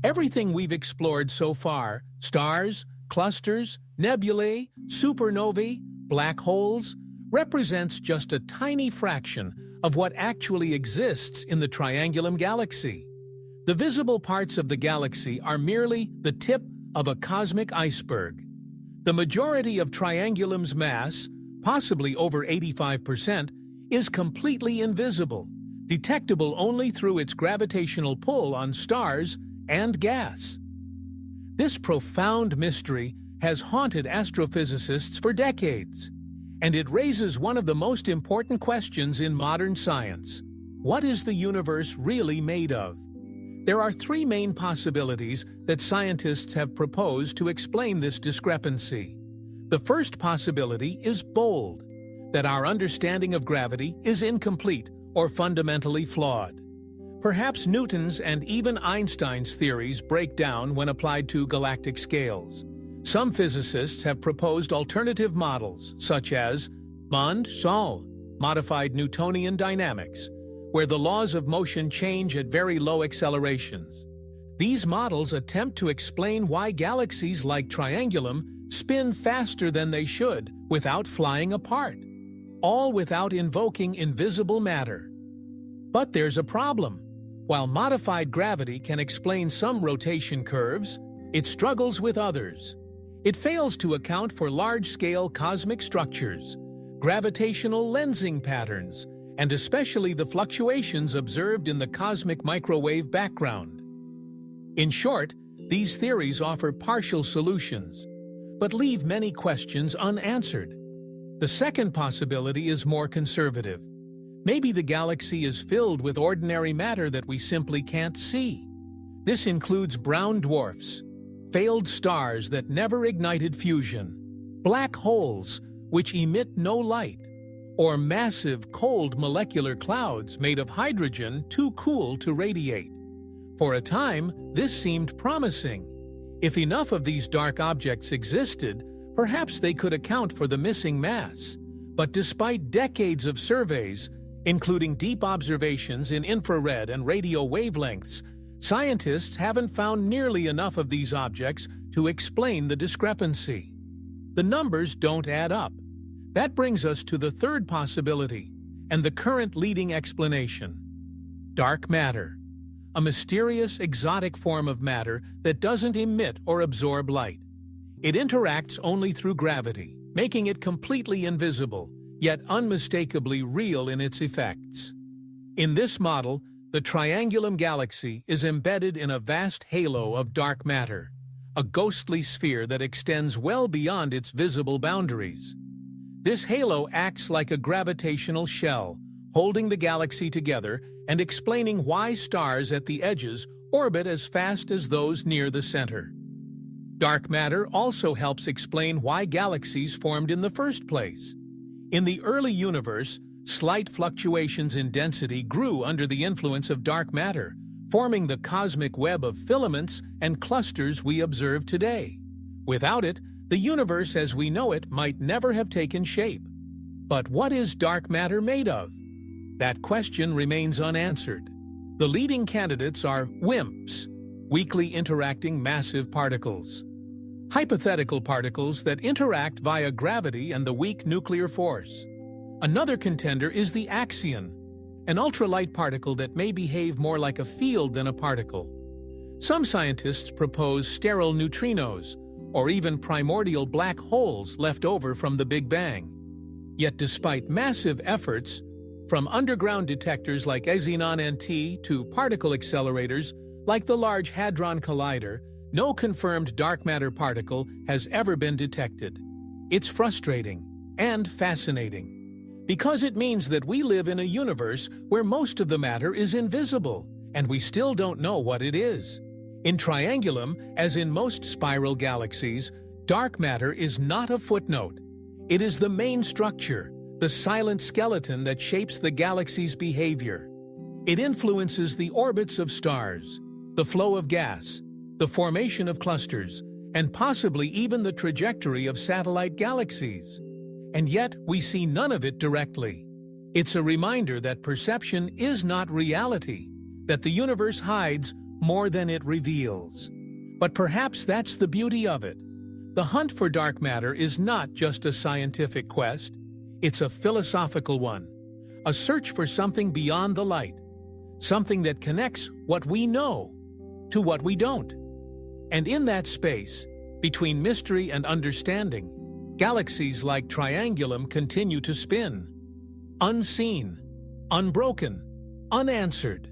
Everything we've explored so far, stars, clusters, nebulae, supernovae, black holes, represents just a tiny fraction of what actually exists in the Triangulum galaxy. The visible parts of the galaxy are merely the tip of a cosmic iceberg. The majority of Triangulum's mass, possibly over 85%, is completely invisible, detectable only through its gravitational pull on stars and gas. This profound mystery has haunted astrophysicists for decades, and it raises one of the most important questions in modern science. What is the universe really made of? There are three main possibilities that scientists have proposed to explain this discrepancy. The first possibility is bold, that our understanding of gravity is incomplete or fundamentally flawed. Perhaps Newton's and even Einstein's theories break down when applied to galactic scales. Some physicists have proposed alternative models, such as Mond-Sol, modified Newtonian dynamics, where the laws of motion change at very low accelerations. These models attempt to explain why galaxies like Triangulum spin faster than they should without flying apart, all without invoking invisible matter. But there's a problem. While modified gravity can explain some rotation curves, it struggles with others. It fails to account for large-scale cosmic structures, gravitational lensing patterns, and especially the fluctuations observed in the cosmic microwave background. In short, these theories offer partial solutions, but leave many questions unanswered. The second possibility is more conservative. Maybe the galaxy is filled with ordinary matter that we simply can't see. This includes brown dwarfs, failed stars that never ignited fusion, black holes which emit no light, or massive cold molecular clouds made of hydrogen too cool to radiate. For a time, this seemed promising. If enough of these dark objects existed, perhaps they could account for the missing mass. But despite decades of surveys, including deep observations in infrared and radio wavelengths, scientists haven't found nearly enough of these objects to explain the discrepancy. The numbers don't add up. That brings us to the third possibility, and the current leading explanation. Dark matter, a mysterious, exotic form of matter that doesn't emit or absorb light. It interacts only through gravity, making it completely invisible, yet unmistakably real in its effects. In this model, the Triangulum galaxy is embedded in a vast halo of dark matter, a ghostly sphere that extends well beyond its visible boundaries. This halo acts like a gravitational shell, holding the galaxy together and explaining why stars at the edges orbit as fast as those near the center. Dark matter also helps explain why galaxies formed in the first place. In the early universe, slight fluctuations in density grew under the influence of dark matter, forming the cosmic web of filaments and clusters we observe today. Without it, the universe as we know it might never have taken shape. But what is dark matter made of? That question remains unanswered. The leading candidates are WIMPs, weakly interacting massive particles, hypothetical particles that interact via gravity and the weak nuclear force. Another contender is the axion, an ultralight particle that may behave more like a field than a particle. Some scientists propose sterile neutrinos, or even primordial black holes left over from the Big Bang. Yet despite massive efforts, from underground detectors like Xenon-NT to particle accelerators like the Large Hadron Collider, no confirmed dark matter particle has ever been detected. It's frustrating and fascinating, because it means that we live in a universe where most of the matter is invisible, and we still don't know what it is. In Triangulum, as in most spiral galaxies, dark matter is not a footnote. It is the main structure, the silent skeleton that shapes the galaxy's behavior. It influences the orbits of stars, the flow of gas, the formation of clusters, and possibly even the trajectory of satellite galaxies. And yet, we see none of it directly. It's a reminder that perception is not reality, that the universe hides more than it reveals. But perhaps that's the beauty of it. The hunt for dark matter is not just a scientific quest, it's a philosophical one, a search for something beyond the light, something that connects what we know to what we don't. And in that space, between mystery and understanding, galaxies like Triangulum continue to spin. Unseen, unbroken, unanswered.